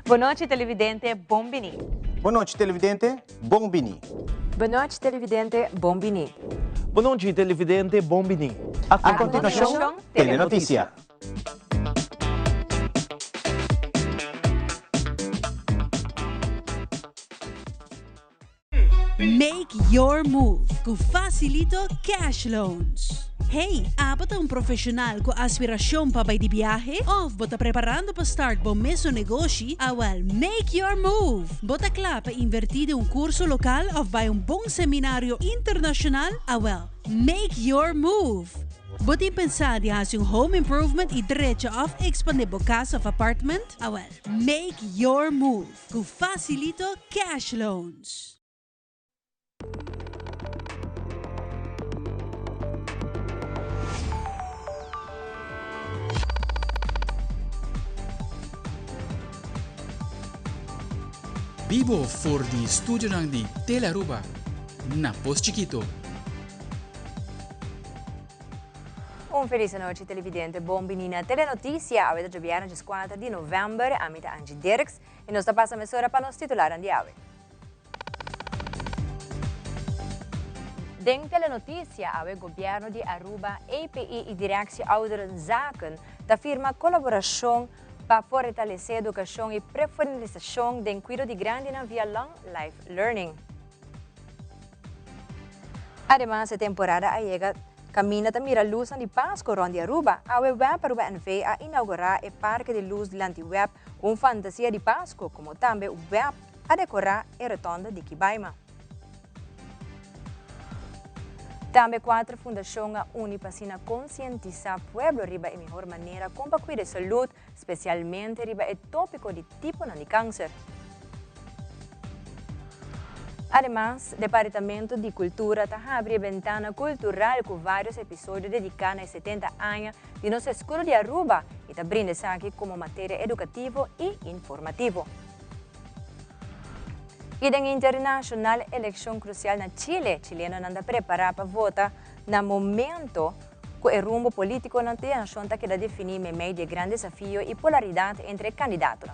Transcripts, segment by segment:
Boa noite, televidente Bombini. Boa noite, televidente Bombini. Boa noite, televidente Bombini. Boa noite, televidente Bombini. A continuação, Telenotícia. Make your move com Facilito Cash Loans. Hey, bota um profissional com aspiração para ir de viagem ou bota preparando para start bom mesmo negócio? Well, make your move. Bota claro para invertir em curso local ou vai bom seminário internacional? Well, make your move. Bota pensar em fazer home improvement e direito of expandir a casa of apartment? Well, make your move com Facilito Cash Loans. Vivo voor die studio ng di Telaruba na Pos Chiquito. Feliz noite, televidente Bombini na Telenotícia. A de viernes 4 de novembro, a mitad Angie Dirks. E nós passa a mesura para nos titular de ave. Den Telenotícia, o governo de Aruba, EPI e Direção Ouderenzaken, da firma colaboração para fortalecer a educação e profissionalização do cuidado de grande na via long life learning. Además, a temporada chega caminha também a luz de Páscoa onde Aruba, a web para o BNV a inaugurar o Parque de Luz de Lantiweb com fantasia de Páscoa, como também o web a decorar a rotonda de Kibaima. Também 4 fundações unem para conscientizar o povo riba a melhor maneira como cuidar de saúde, especialmente riba o tópico de tipo de câncer. Además, o Departamento de Cultura está abrindo a ventana cultural com vários episódios dedicados a 70 anos de nossa escola de Aruba e está abrindo aqui como matéria educativa e informativa. E da internacional eleição crucial na Chile, chileno anda preparado para votar no momento que o rumbo político na nação está querendo definir meio de grande desafio e polaridade entre candidatos.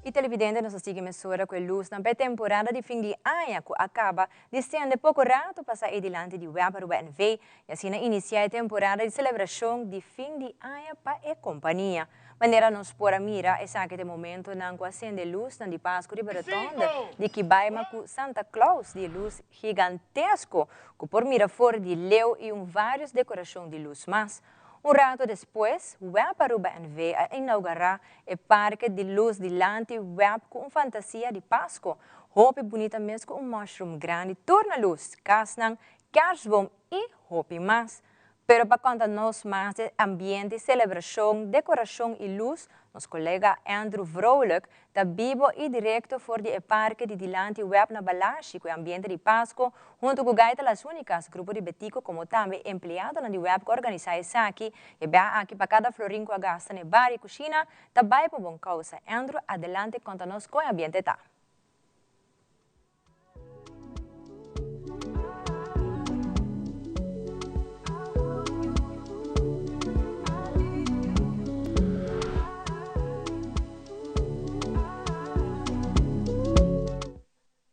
E televidente nos sigue mesura com a luz na temporada de fim de ano que acaba de estender pouco rato para sair adiante de web para o BNV e assim iniciar a temporada de celebração de fim de ano para a companhia. Maneira nos pôr a mira é que de momento não acende luz na de Páscoa de Baratonda de Kibaima com Santa Claus de luz gigantesco que por mira fora de leu e várias decorações de luz mais. Rato depois, o web para o BNV a inaugurar o Parque de Luz de Lanti Web com fantasia de Páscoa. Hope bonita mesmo com mushroom grande, torna-luz, casnang, kerstboom e hope mais. Pero para contar-nos mais de ambiente, celebração, decoração e luz, nosso colega Andrew Vrolijk está vivo e direto for de Parque de Dilanti Web na Balashi, com o ambiente de Páscoa, junto com Gaita Las Únicas, grupo de Betico, como também empregado na web que organiza isso aqui, e bem aqui para cada florim que gasta na bar e cozinha, está bem por bom causa. Andrew, adelante, conta-nos como o ambiente está.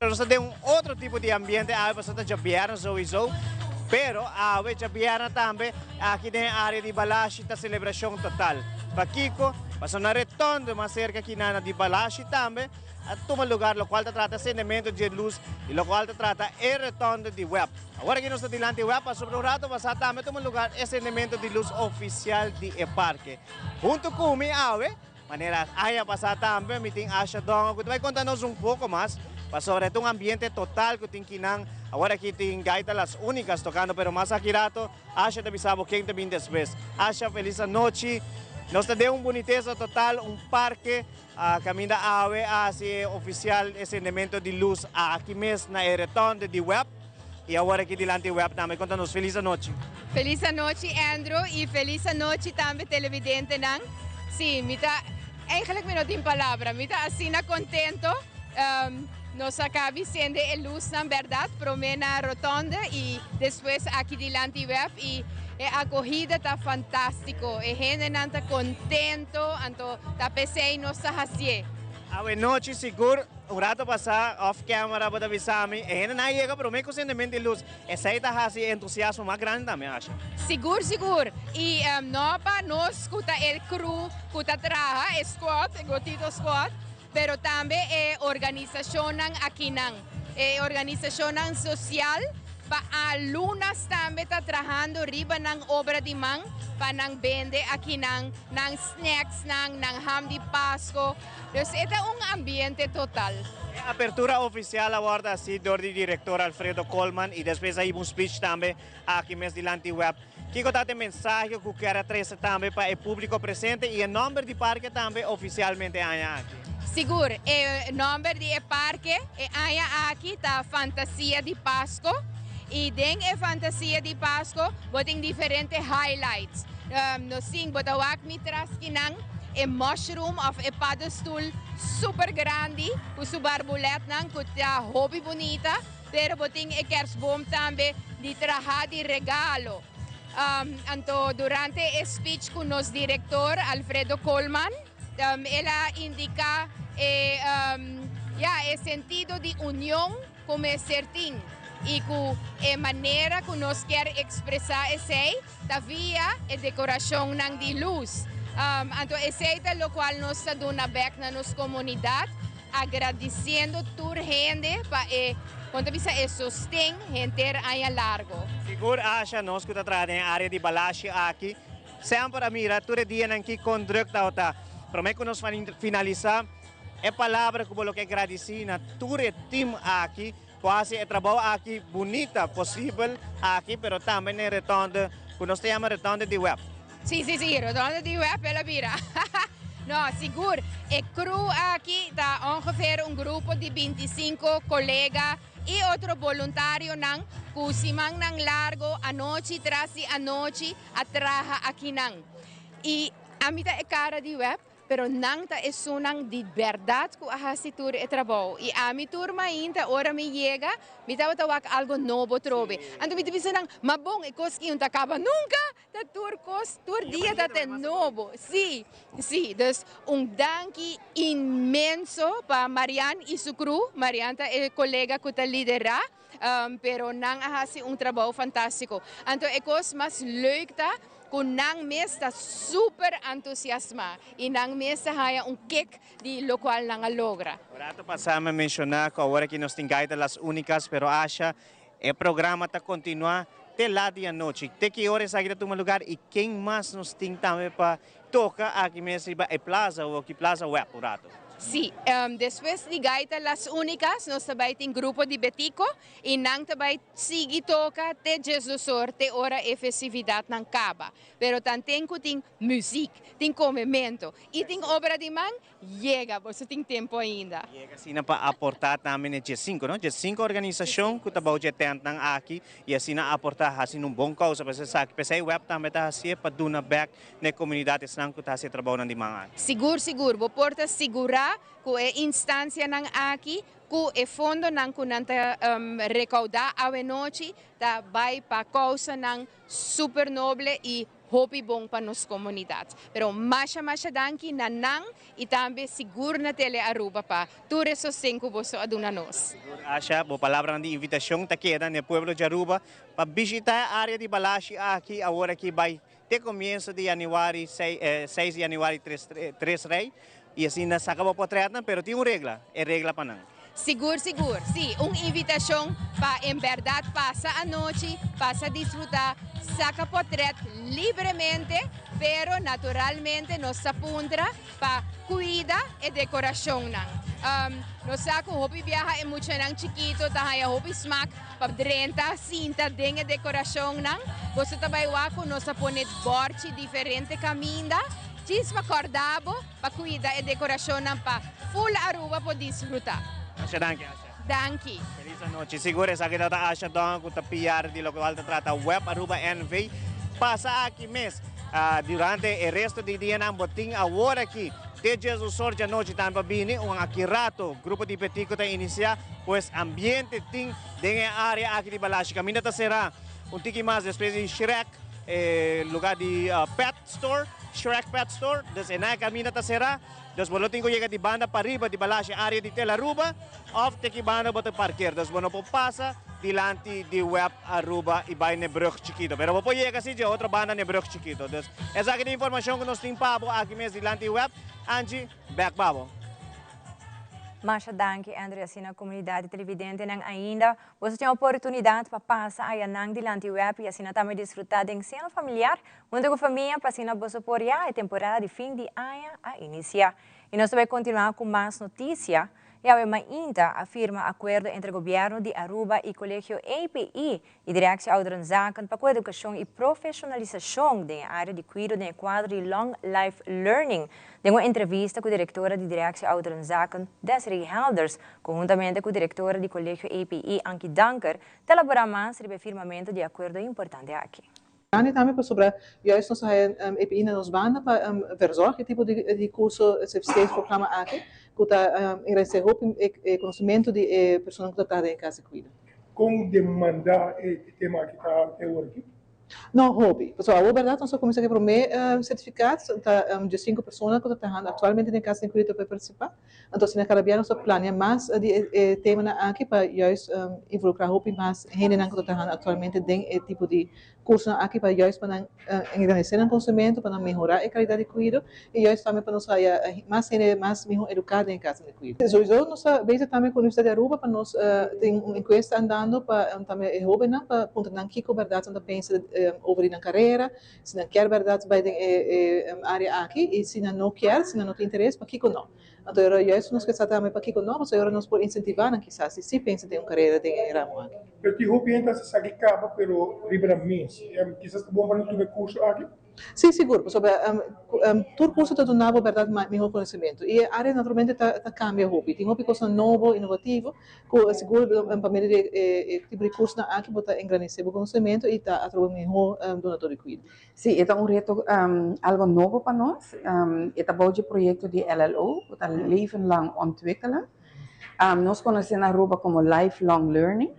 Nós temos outro tipo de ambiente, a pessoa já vieram sowieso, pero a já vieram também aqui na área de Balashi, a celebração total. Para Kiko, passou na retonda, mais cerca aqui na de Balashi também, a toma lugar, o qual trata acendimento de luz e o qual trata a retonda de web. Agora que nós estamos diante de web, sobre um rato, passar também toma lugar acendimento de luz oficial de parque. Junto com o Awe, maneira a passar também, meeting Asha Dong, que vai contar-nos pouco mais sobre um ambiente total que tem que não agora aqui tem Gaita Las Únicas tocando, pero mais aqui rato, Asha também sabe quem também después. Asha, feliz noite. Nós temos boniteza total, parque, caminho Awe, assim, oficial, acendimento de luz aqui mesmo na retonda de web. E agora aqui delante do web também, conta-nos, feliz noite. Feliz noite, Andrew, e feliz noite também, televidente. Sim, eigenlijk me não tem palavra, me está assim contento. Nos acaba sendo a luz, na verdade, para na rotonda e depois aqui delante web e a acogida está fantástico, a gente não está contento, então está pensando nossa racia. Awe noche seguro, um rato passar off camera para avisar me, ainda não chega para mim com sentimento de luz. Essa aí tá assim entusiasmo mais grande também acho. Seguro, seguro. E nós escuta o crew, escuta traja, squad, gotito squad, pero também organização aqui não, organização social. Pa alunas também está trabalhando riba ng obra de mão para nang vende aqui ng snacks ng ham de Pasko. Então, ito é ambiente total. A apertura oficial agora assim do diretor Alfredo Colman e depois aí speech também aqui mesmo delante web. Que contate mensagem que quer trazer também para o público presente e o nome de parque também oficialmente aqui. Seguro, o nome de parque aqui está Fantasia de Pasko. E dentro da fantasia de Páscoa, tem diferentes highlights. Nós sim, botawak mitras kinang e mushroom of e padstool super grande, com sua barbulete nang kuta hobby bonita, pero boting e kersboom também de traha de regalo. Anto durante o speech com nosso diretor Alfredo Colman, ela indica o sentido de união como é certinho. E com a maneira que nós queremos expressar essa via a decoração de luz. Então, esse é o qual nós estamos dando back na nossa comunidade, agradecendo toda a gente para o sustento gente aí largo. Seguro acha nós que está trazendo a área de Balashi aqui, sempre a mira, todo dia que conduzta outra. Prometo que nós vamos finalizar a palavra que eu agradecer a todo o time aqui. Quase é trabalho aqui bonita, possível aqui, pero também é retorno, que nós chamamos retorno de web. Sim, retorno de web, ela vira. Não, seguro. O crew aqui está ongeveer grupo de 25 colegas e outro voluntário nang kusimang nang largo a noite tras a noite a traja aqui nang. E a mim é cara de web. Pero nang ta é sunang de verdade que a tur é trabalho. E a minha turma ainda, hora me chega, me tawag algo novo trobe. Então me dizem nang, mabong, e cos que não acaba nunca, ta tur dia ta te novo. Sim, dus danke imenso para Marian e seu crew. Marian ta é colega que ta lidera. Pero nang ahasi trabalho fantástico. Então é cos mais leuk ta. Kung nang mes está super entusiasma e nang mes haya kick de lo qual nang logra. Rato passamos a mencionar que agora que nós temos as únicas, pero acha o programa está continua até lá de a noite. Até que horas aqui no lugar e quem mais nós tem também para tocar aqui mesmo é plaza ou aqui plaza web por rato. Sí, después de Gaita Las Únicas, nós também tem grupo de Betico e nang também sigue toca te Jesus te hora e festividade nang caba. Pero também tem música, tem comimento e tem obra de mão, chega, você tem tempo ainda. Chega assim para aportar também no G5, não? G5 organização que está já tendo aqui e assim aportar assim bom causa para você que pensei web também está assim para dar back na comunidade que está assim trabalhando de mão. Seguro, vou porta segurar que a instância nang aqui, que o fundo nang kunanta recaudar a noite, tá vai para causa nang super noble e hobby bom para nossa comunidade. Pero mais danke na nang e também seguro na tele Aruba pa tudo isso cinco você aduna nós. Acha, boa palavra de invitação tá queda no pueblo de Aruba para visitar a área de Balashi aqui agora que vai ter começo de januário 6 de januário 3 rei. E assim nós acabamos por trás, pero tem uma regra, é regra para não. Seguro, sim, uma invitação para em verdade passar a noite, passar a desfrutar, saca portrait livremente, pero naturalmente nos apunta para cuidar e decoração. Nós saco hobby viaja é muito nang chiquito, tahay hobby smack, para 30, cinta, dengue decoração nang. Você também wako nos aponet borte diferente caminda. Cis acordado para cuidar e decoração para full Aruba para desfrutar. Asha, danke. Feliz noite. Seguro essa aqui está Asha Dong, que está PR de local que trata web Aruba NV. Passa aqui mês, durante o resto do dia, não botim agora aqui. De Jesus sorte a noite também bini, aqui rato, grupo de petico está iniciar, pois ambiente tem dentro área aqui de Balashi. Caminho está será tiki mais depois de Shrek. lugar de pet store, Shrek Pet Store. Dus na camina ta será. Dus bolotin ko llega de banda para arriba, de balashi área de Telaruba, of teki banda bote parquear. Dus bueno po pasa dilante de web Aruba e vai ne brug chiquito. Pero po llega si de outra banda ne brug chiquito. Dus essa aqui de informação que nós tem pabo aqui mesmo dilante web. Angie, back babo. Masha danke, Andrea, sina comunidade televidente nang ainda. Você tem a oportunidade para passar aí nang dilante web e assim também desfrutar de ensino familiar, onde com a família para assim você por já a temporada de fim de ano a iniciar. E nós vamos continuar com mais notícias. E a ainda afirma acordo entre o governo de Aruba e o colégio API e Direção Ouderenzaken para a educação e profissionalização da área de cuidado no quadro de Long Life Learning. Em uma entrevista com a diretora de Direção Ouderenzaken, Desiree Helders, conjuntamente com a diretora do colégio API, Ankie Danker, elaborar mais sobre o firmamento de acordo importante aqui. En daarmee sobre juist ons EPI nos banda para verzorgen que tipo de curso certificado programa aqui que está enriquecer o conhecimento de pessoas que estão em casa cuida. Como demandar o tema que está teórico? Não, hobby. Pessoal, a verdade nós começamos a promover certificados de 5 pessoas que estão atualmente em casa cuida para participar. Então, se na Caribbean nós planeamos mais de tema aqui para juist involucrar hobby mais gente que estão atualmente em tipo de curso aqui para juist para engrandecer o conhecimento, para melhorar a qualidade de cuidado e juist também para nós mais gente mais melhor educada em casa de cuidado. Sowieso nós veja também com a Universidade de Aruba para nós tem uma encuesta andando para também jovem para pontuar que a verdade não pensa over na carreira, se não quer verdade vai a área aqui e se não quer, se não tem interesse para que não. Então eu juist nós que também para que não, mas agora nós por incentivar quizás se pensa ter uma carreira de ramo aqui. Eu te hobby então se sabe capa pero livremente. Quizás bom para tu curso aqui. Sim, seguro. Sobre todo curso está dando verdade melhor conhecimento e a área naturalmente está cambia hobby. Tem hobby coisa novo, inovativo, que seguro para meio de tipo de curso na aqui botar engrandecer o conhecimento e está através melhor donador de cuidado. Sim, é um reto algo novo para nós. É bom de projeto de LLO, que está leven lang ontwikkelen. Nós conhecemos na Aruba como lifelong learning.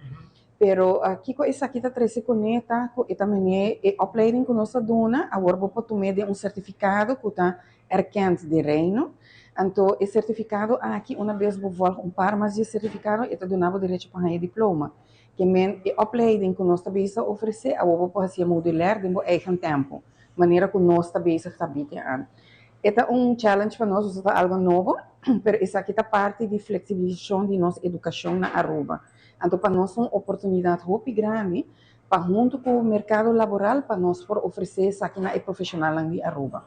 Pero aqui com essa aqui tá treze coneta, com esta menina é opleiding que nós dona, agora vou tomar de certificado que está erkend de reino. Então, esse certificado aqui uma vez vou voltar par mais de certificado e tá donado direito para ganhar diploma. Que men é opleiding que nós também oferecer, agora vou fazer modular de meu eigen tempo, maneira que nós também está bem. É challenge para nós, é algo novo, pero essa aqui tá parte de flexibilização de nossa educação na Aruba. Então, para nós é uma oportunidade muito grande para junto com o mercado laboral para nós por oferecer essa aqui na profissional em Aruba.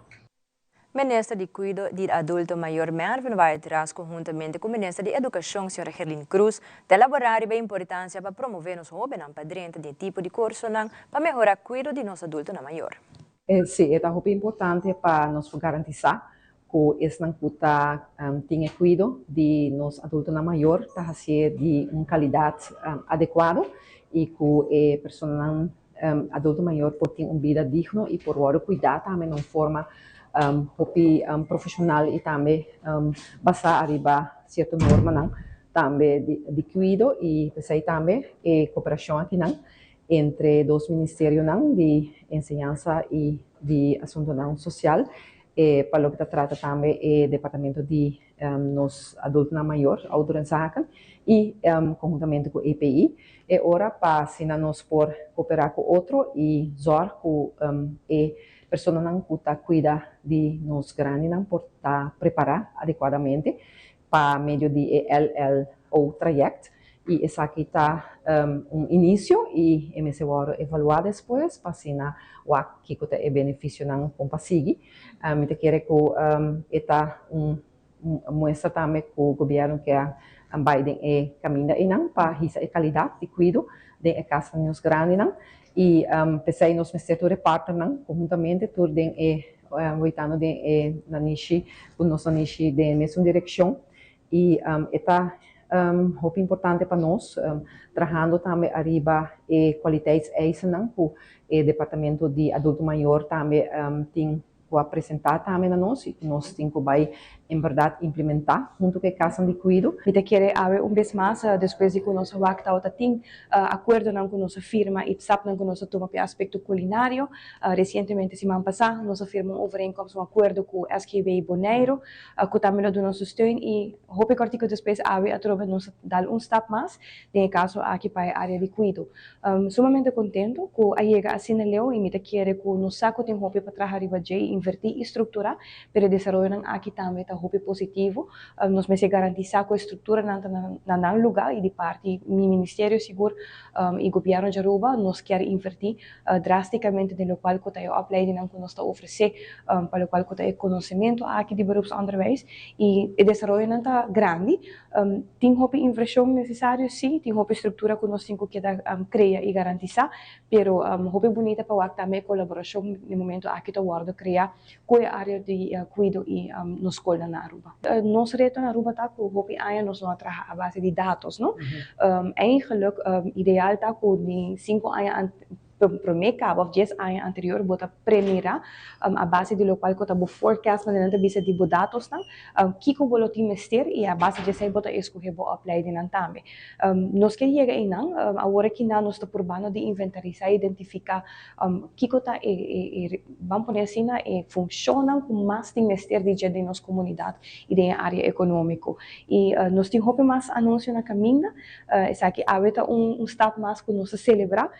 Ministra de Cuidado de Adulto Maior Mervin vai atrás conjuntamente com o Ministra de Educação, Sra. Gerlin Cruz, de elaborar a importância para promover nos jovens para dentro de tipo de curso para melhorar o cuidado de nosso adulto na maior. Sim, é muito importante para nós garantizar que esse não puta tenha cuidado de nós adultos na maior, tá de uma qualidade adequada e que a pessoa adulto maior pode ter uma vida digna e por hora cuidar também de uma forma profissional e também basar arriba certa norma não também de cuidado e pensei também a cooperação aqui não entre dois ministérios não de ensinança e de assunto não social para o que trata também o departamento de nos adultos na maior Ouderenzaken e conjuntamente com o EPI é hora para se nós por cooperar com outro e zorg que a pessoa não puta cuida de nos grandes não por estar preparar adequadamente para meio de LLO traject e essa aqui está início e esse hora evaluar depois para se na o que é benefício não compasigi me te quer que está mostra também que o governo quer Biden é caminho e não para essa qualidade de cuidado de casa nos grandes não e pensei nos setores parte não conjuntamente tudo é voltando de na niche o nosso niche de mesma direção e está muito importante para nós trabalhando também arriba e qualidades essa não o departamento de adulto maior também tem que apresentar também a nós e nós temos que em verdade implementar junto com a Casa de Cuido. E te quero haver vez mais, depois de que nós tem acordo com nossa firma e sabe que nós toma para aspecto culinário. Recentemente, semana passada, nós firmamos overeenkomst, acordo com o SGB Bonaire, que também do nosso steun e hoop que depois haver a troca nos dar stap mais, no caso aqui para a área de cuido. Sumamente contento com a chega assim leu e me te quero que no saco tem hoop para trabalhar e invertir e estruturar para desenvolver aqui também hoop positivo, nós me se garantizar que a estrutura na lugar e de parte mi ministério seguro e governo de Aruba nós quer invertir drasticamente de lo qual que a opleiding que nós está oferecer para lo qual que é conhecimento aqui de beroepsonderwijs e o desenvolvimento está grande, tem hoop inversão necessário sim, tem hoop estrutura que nós temos que criar e garantizar, pero hoop bonita para também colaboração no momento aqui está guarda criar com a área de cuido e nos escola na Aruba. Nosso reto na Aruba está com o hopi aia nós não trabalhar a base de dados, não? Eigenlijk ideal está com de 5 anos primeiro cabo of 10 anos anterior bota primeira a base de local que tá bo forecast na nanta bisa de bo dados não kiko bolo timester e a base de sei bota escolher bo apply din também nós que chega aí não agora que nós está urbano de inventarizar identificar kiko tá vamos por assim funciona com mais timester de nossa comunidade e da área econômica e nós temos hope mais anúncio na caminho essa aqui havia step mais que nós celebrar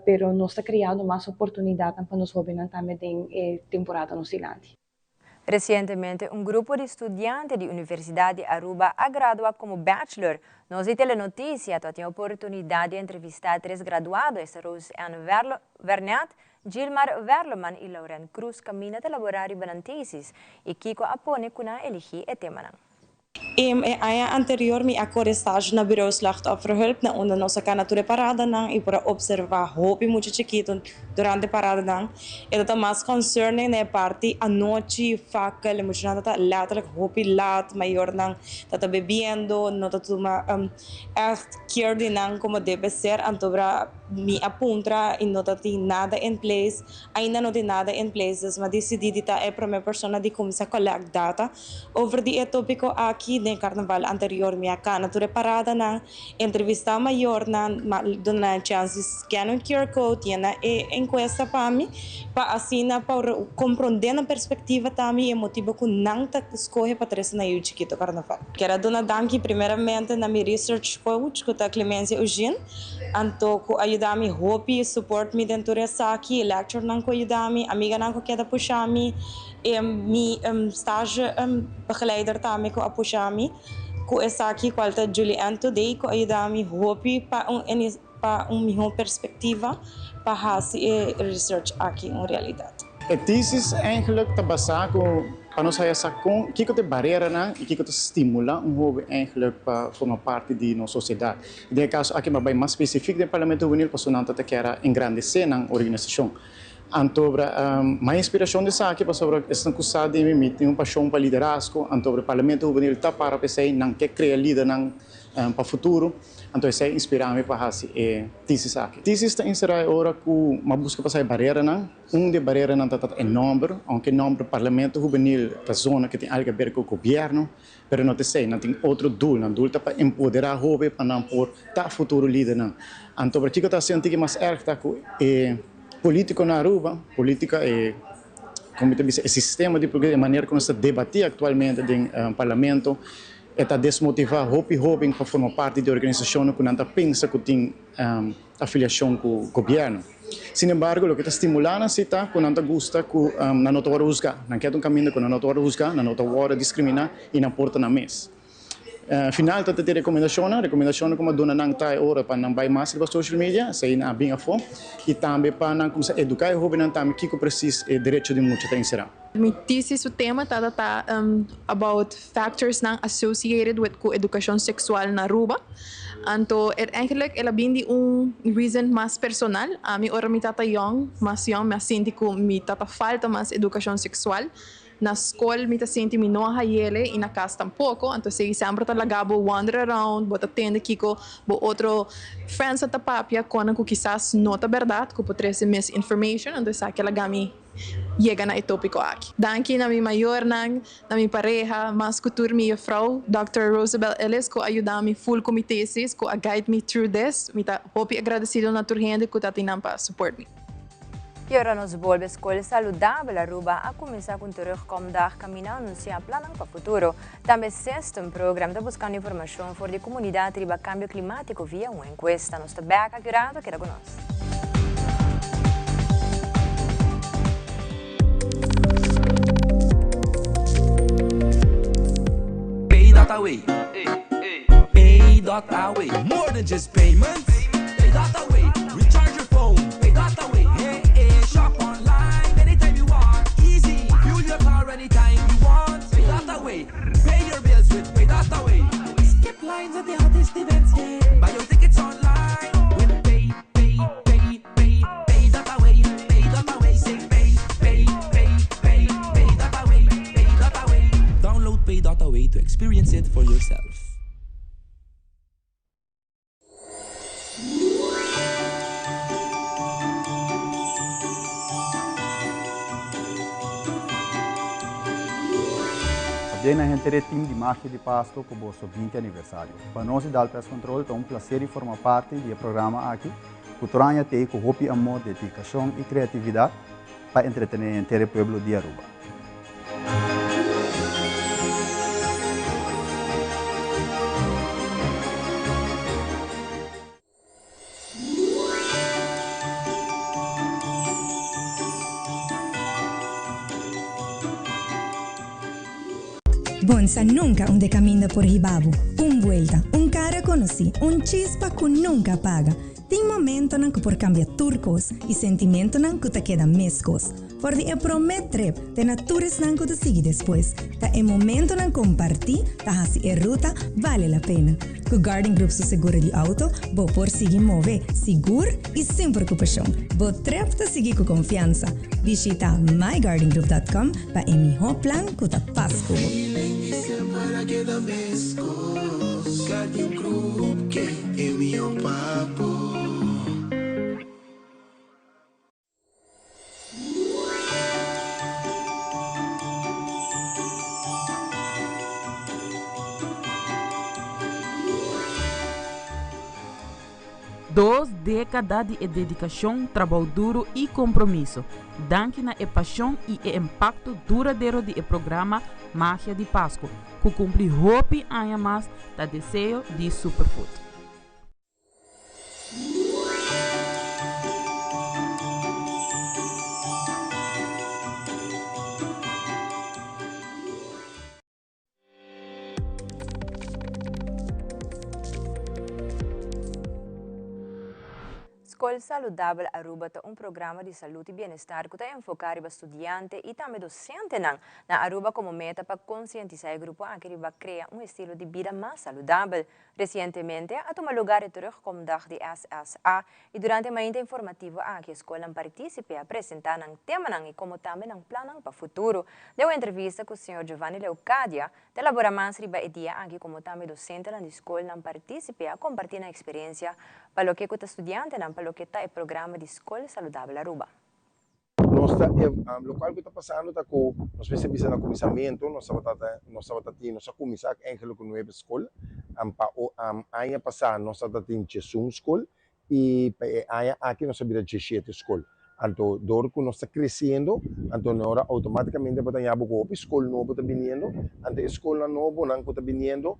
pero nós está criando mais oportunidades para nós jovens também em temporada no Silante. Recientemente, un grupo de estudiantes de Universidad de Aruba ha graduado como bachelor. Nos dice la noticia, que tiene oportunidad de entrevistar 3 graduados, Rose Anne Vernat, Gilmar Verloman y Lauren Cruz, camina de laborario para tesis, y Kiko Apone kuna elegir el tema. Anterior mi ako stage na bureau slachtofferhulp na onder nossa candidatura parada nang e para observar hopi muito chiquito durante parada nang e tá mais concerning na parte a noite faca le muito nada tá letterlijk hopi laat maior nang tá bebendo não tá toma echt keer de nang como deve ser antobra mi apuntra e não tá tem nada em place ainda não tem nada em place mas decidi tá é para minha persona de começar a collect data over the tópico aqui no carnaval anterior minha candidatura parada na entrevista maior na dona chances scan um QR code e na encuesta para mim para assim para compreender a perspectiva também e motivo que não tá escolhe para trazer na eu chiquito carnaval quero dona danke primeiramente na minha research coach que tá Clemência Eugene anto que ajudar-me hopi support me dentro dessa aqui lecture não que ajudar-me amiga não que quer puxar-me e mi stage begeleider também que puxar-me que essa aqui qual tá Julian today que ajudar-me hopi para melhor perspectiva para fazer research aqui em realidade. A thesis eigenlijk te basado para nós essa com que te barreira na e que te estimula hobby eigenlijk para formar parte de nossa sociedade. De caso aqui mais específico do Parlamento Juvenil para sonante te quer engrandecer na organização. Antobra mais inspiração dessa aqui para sobre essa coisa de mim tem paixão para liderazgo. Antobra Parlamento Juvenil está para pensar não quer criar líder não para futuro. Então isso inspira-me para fazer thesis aqui. Thesis está inserida agora com uma busca para sair barreira não. De barreira não está enorme, aunque número Parlamento Juvenil da zona que tem algo a ver com o governo, mas não tem não tem outro doel, não doel para empoderar jovens para não por tá futuro líder não. Então para que está sendo que mais erg tá com político na Aruba, política como te disse, o sistema de progresso, a maneira como se debate atualmente no parlamento, está desmotivar jovem para formar parte de organização que não pensa que tem afiliação com o governo. Sin embargo, o que está estimulando é que não gosta que não não vai buscar, não quer caminho que não vai buscar, não vai discriminar e não porta na mesa. Final tá ter recomendação como dona não tá hora para não vai mais para social media, sei na bem a fome e também para não começar educar o jovem também que precisa direito de muito tem será. My thesis o tema tá about factors nang associated with educação sexual na Aruba. Anto eigenlijk ela bindi reason mas personal. Mi ora mi tata young, mas sindi ko mi tata falta mas educação sexual. na school me ta senti mi no hayele e na casa tampouco, então sei sempre talaga bo wander around, bo atende kiko, bo outro friends at tapapia quando que quizás nota verdade, que pode ser misinformation, então sa aquela gami chega na tópico aqui. Danke na mi maior na mi pareja, mas cultura minha vrouw, Dr. Rosabel Ellis, que ajuda me full com mi thesis, que guide me through this. Me tá hope agradecido na turgente que tá tinam para support me. E agora nos volve a escola saudável Aruba a começar com terugkomdag caminhar anunciar planos para o futuro. Também sexto programa está buscando informação sobre a comunidade sobre o cambio climático via uma encuesta. Nós estamos bem acurados que era conosco. Away. Pay data away. More than just payments. Pay data away. Recharge your phone. Pay data away. Hey, shop online anytime you want. Easy. Fuel your car anytime you want. Pay data away. Pay your bills with Pay data away. Skip lines at the hottest events. Yeah. Buy your tickets online with Pay data away. Pay data away. Say Pay data away. Pay data away. Download Pay data away to experience it for yourself. Bem, a gente tem time de Máquia de Páscoa com o seu 20 aniversário. Para nós e da Press Control, é um prazer de formar parte do programa aqui. O Toranha tem com hobby, amor, dedicação e criatividade para entreter o povo de Aruba. Bonsa nunca onde caminha por Hibabu. Vuelta, cara conocí, chispa que nunca paga. Tem momento que por cambiar turcos e sentimento que te queda mescos. Por de prometer, te natures que te sigue depois. Tá é momento compartir, tá assim a ruta vale a pena. Com Garden Group su seguro de auto, vou por seguir mover seguro e sem preocupação. Vou trep te seguir com confiança. Visita mygardengroup.com para o melhor plano que te pasco. Garden Group, que é meu papo. Duas décadas de dedicação, trabalho duro e compromisso. Danke na paixão e impacto duradouro do programa Máquia de Páscoa, que cumpre hope anos mais da desejo de Superfood. Escola Saudável Aruba é programa de saúde e bem-estar que está enfocado para estudiantes e também docentes na Aruba como meta para conscientizar o grupo que vai criar estilo de vida mais saudável. Recentemente, a tomar lugar de terugkomdag de SSA e durante uma ida informativa a escola participe a apresentar um tema e como também um plano para o futuro. Deu entrevista com o Sr. Giovanni Leucadia, de elaborar mais riba ideia aqui como também docente na escola participe a compartilhar a experiência para o que os estudiantes para o que está o programa de Escola Saudável Aruba. O qual que está passando está com nós recebemos no começamento nós começar eigenlijk uma nova escola ano passado nós tínhamos uma escola e aqui nós sabemos 17 escolas então dor que nós está crescendo então agora automaticamente para ter uma escola nova está vindo então escola nova não está vindo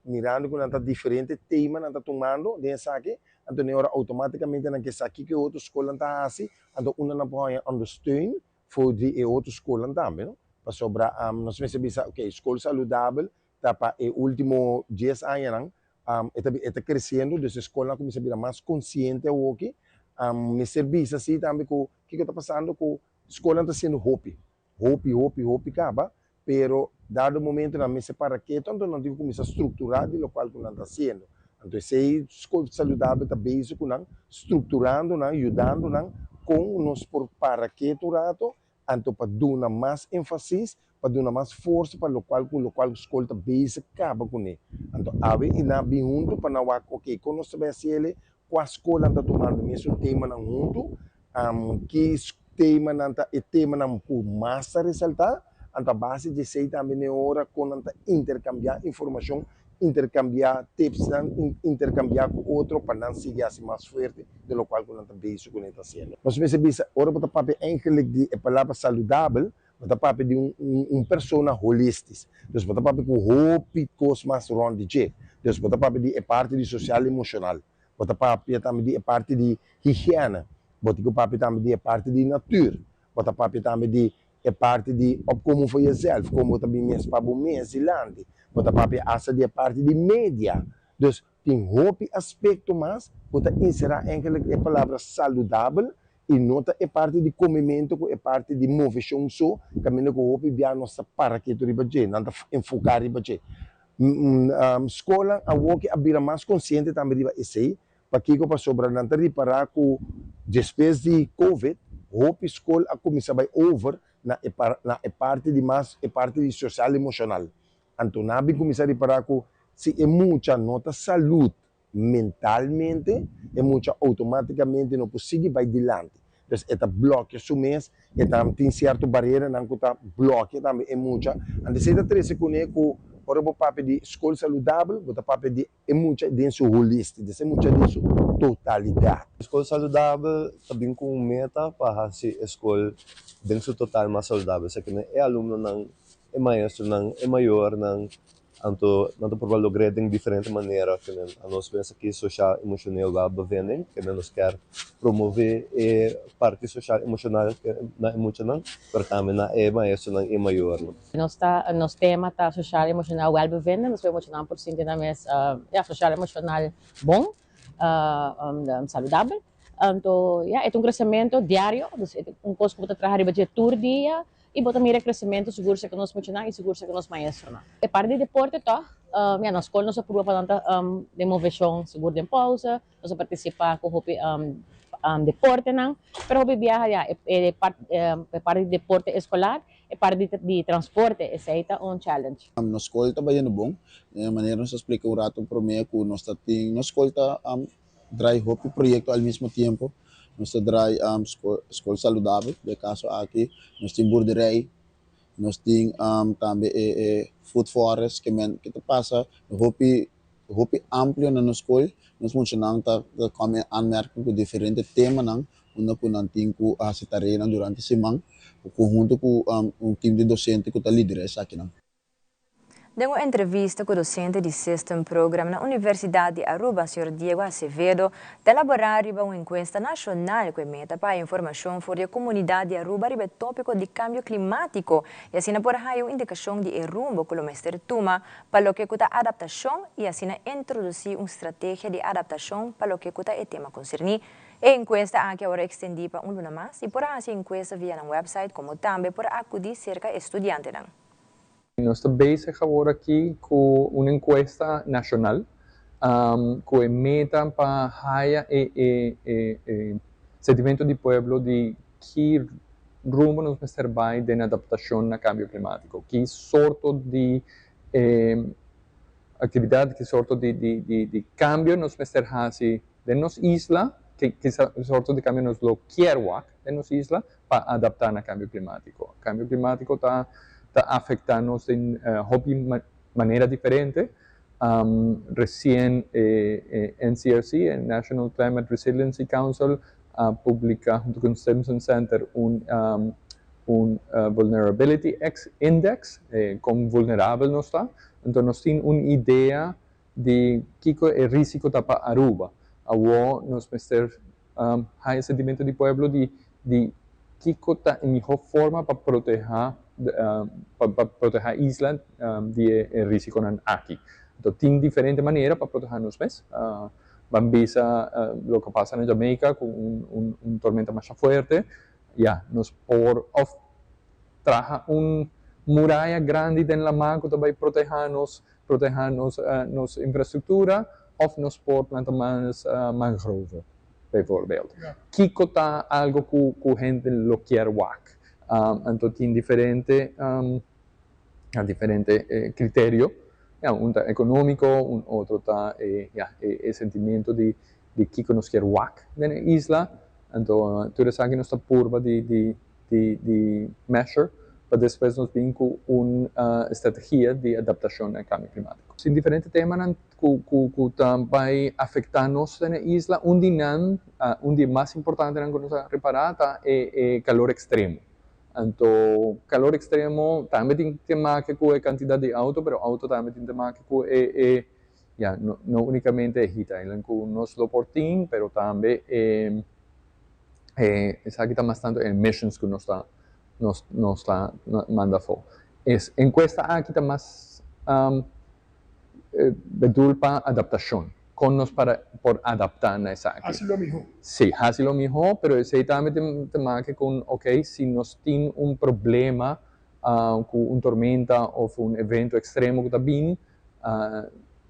mirando que não está diferente tema não está tomando dessa aqui então agora automaticamente não quer saber que outra escola está assim então uma não pode understeunen voor die outra escola também não para sobrar nós recebemos escola saudável tá para o último 10 anos está crescendo dessa escola começa a virar mais consciente aqui me serviço assim também com o que está passando com a escola está sendo hope acaba pero dado momento na me separa que então não digo começar a estruturar de local que não está sendo então se escola saudável está basic com estruturando ajudando com nós por para que rato anto para dar mais ênfase, para dar mais força para o qual a escola está basic acaba com ele. Então, ave e na bem junto para não ok, quando nós sabemos ele, com a escola está tomando mesmo tema não junto, que tema não tá e tema não por massa ressaltar, anta base de sei também na hora quando anta intercambiar informação, intercambiar tips, intercambiar com outro para não seguir assim mais forte, de lo qual quando anta basic com ele está sendo. Nós percebemos agora para papel eigenlijk a palavra saudável, para papel de persona holística. Então para papel com hope coisas mais ronde. Então para papel de parte de social e emocional. Para papel também de parte de higiene. Para papel também de parte de natura. Para papel também de parte de como foi jezelf, como também mesmo para o mês e lande. Para papel essa de parte de mídia. Então tem hope aspecto mais, para inserir eigenlijk a palavra saudável. E nota é parte de comimento, é parte de movição só, caminho com o bia nossa para que tu ribaje, não enfocar ribaje. Escola a que abrir mais consciente também riba esse, para que eu passo para não reparar com depois de Covid, hope escola a começar a over na parte de mais é parte de social e emocional. Então nabi começar a reparar com se é muita nota saúde mentalmente e muita automaticamente não consegue ir adiante. Então, esta bloqueia o mês, tem certa barreira, não está bloqueia também é muita. Então, se está três com o papel de escola saudável, o papel de é muita dentro holístico, é muita dentro totalidade. Escola saudável também com meta para se escola dentro total mais saudável, se que é aluno não é maestro não é maior não Anto por lograr de diferente maneira que nós pensa que social emocional vai bem que nós quer promover parte social emocional que não é muito não, mas também não é mais não é maior. Nos tema tá social emocional well-being, nós vemos emocional por cento na mes social emocional bom, saudável. Então, é crescimento diário, um coisa que você trabalha de todo dia. E bota mira crescimento seguro se que nós motivar e seguro se que nós maestro não. É parte de deporte tá, na escola nós aprova para de movição seguro de pausa, nós participar com hopi deporte não, pero hopi viaja é parte de deporte escolar, é parte de transporte, esse aí tá challenge. Na escola tá bem bom, de maneira nós explica o rato para mim que nós tá tem na escola tá drive hopi projeto ao mesmo tempo. Nós temos escola saudável, de caso aqui, nós temos borderei, nós temos também food forest, que passa, hopi amplo na escola, nós funcionamos como anmerking com diferentes temas, onde nós temos a tarefa durante a semana, conjunto com time de docente que está liderando aqui. Em uma entrevista com o docente de System Program na Universidade de Aruba, Sr. Diego Acevedo, elaborar uma encuesta nacional que meta para a informação sobre a comunidade de Aruba sobre o tópico de cambio climático e assim por aí uma indicação de rumbo que o mestre toma para o que é a adaptação e assim introduzir uma estratégia de adaptação para o que é o tema concernir. A encuesta aqui agora extendida para luna mais e por aí a encuesta via no website como também por acudir cerca de estudiantes. Nós estamos agora aqui com uma encuesta nacional, com a meta para o sentimento do povo de que rumo nós vamos vai na adaptação ao cambio climático, que sorte de atividade, que sorte de cambio nós vamos fazer de nossa isla, que sorte de cambio nós lo quer de nossa isla para adaptar ao cambio climático. O cambio climático está afectando-nos de maneira diferente. Recién NCRC, National Climate Resiliency Council, publica junto con Stimson Center un Vulnerability Index, como vulnerável nós está. Então, nós temos uma ideia de que é o risco para Aruba. Agora, nós vamos ter o sentimento do povo de que é a melhor forma para proteger a isla de risco aqui. Então, tem diferentes maneiras para proteger-nos mesmos. Vamos ver o que passa na Jamaica com tormenta mais forte. Nós podemos trazer uma muralha grande na mão que vai proteger nossa infraestrutura, ou nós podemos plantar mais mangrove, por exemplo. Que é algo que a gente não quer. Entonces, tiene diferente criterio. Un está económico, un otro está el sentimiento de que nos quiere WAC en la isla. Entonces, tú sabes que no está purva de measure, pero después nos viene con una estrategia de adaptación al cambio climático. Sin diferentes temas que también afectarnos en la isla, un día más importante que nos reparada es el calor extremo. Entonces, calor extremo también tiene tema que con cantidad de auto, pero auto también tiene tema que con no únicamente agita, no solo por team, pero también es aquí bastante emissions que nos está manda for. Es encuesta aquí está más bedulpa adaptación, con nos por adaptar a esa aquí. Así lo mismo. Sí, así lo mismo, pero ese también tema que con, si nos tiene un problema con una tormenta o un evento extremo que también,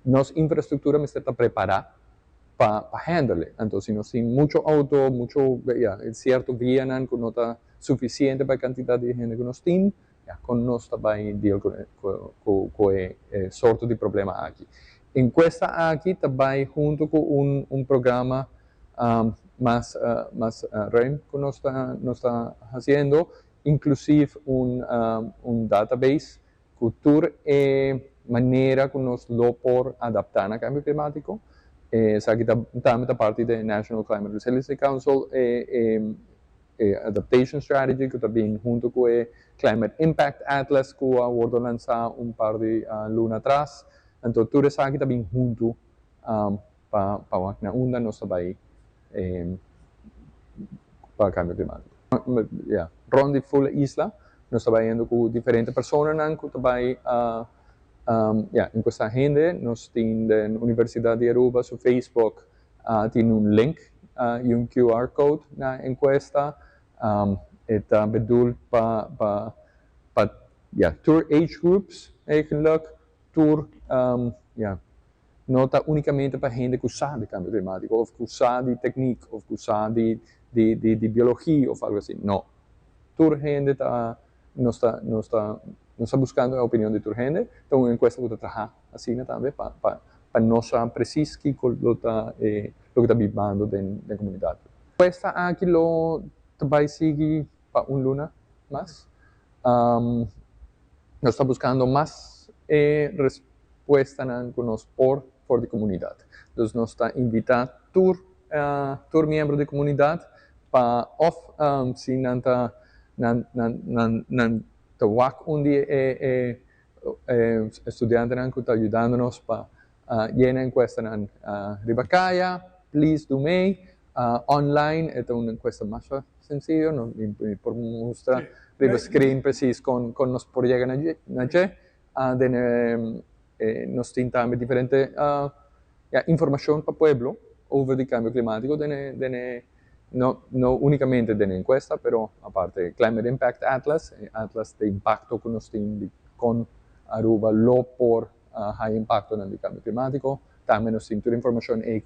nuestra infraestructura está preparada para handle. Entonces, si nos tiene mucho auto, cierto vía que no está suficiente para la cantidad de gente que nos tiene, con nos también deal con sorto de problema aquí. Encuesta aquí también junto con un programa más REM que nos está haciendo, inclusive un database, cultura y manera que nos lo por adaptar al cambio climático. Aquí también parte del National Climate Resiliency Council, Adaptation Strategy, que también junto con el Climate Impact Atlas, que ha lanzado un par de lunas atrás. Entonces, tú sabes que también junto para una onda no está ahí para el cambio climático. Ronde full isla, nos está yendo con diferentes personas que están en esta gente, nos tiene la Universidad de Aruba, su Facebook, tiene un link y un QR code en la encuesta. Está bedul para tour age groups, eigenlijk, tour, no está únicamente para gente que sabe cambio climático, o que sabe técnica, o que sabe de biología o algo así. No. Tour gente no está buscando la opinión de tour gente, entonces una encuesta que trabaja así también para no saber preciso lo que está viviendo en la comunidad. Encuesta aquí lo también sigue para un luna más. Nos está buscando más respuesta con los por la comunidad. Entonces nos está invitando tour miembros de comunidad para si nanta un día estudiante que está ayudándonos para llenar encuesta en Ribacaya, please do me. Online es una encuesta más sencilla, no por mostrar el screen preciso con nos por llegar allí. Nos tiene también diferente información para el pueblo sobre el cambio climático, no únicamente de la encuesta, pero aparte Climate Impact Atlas, Atlas de impacto que nos tiene con Aruba, lo por high impacto en el cambio climático, también nos tiene toda la información que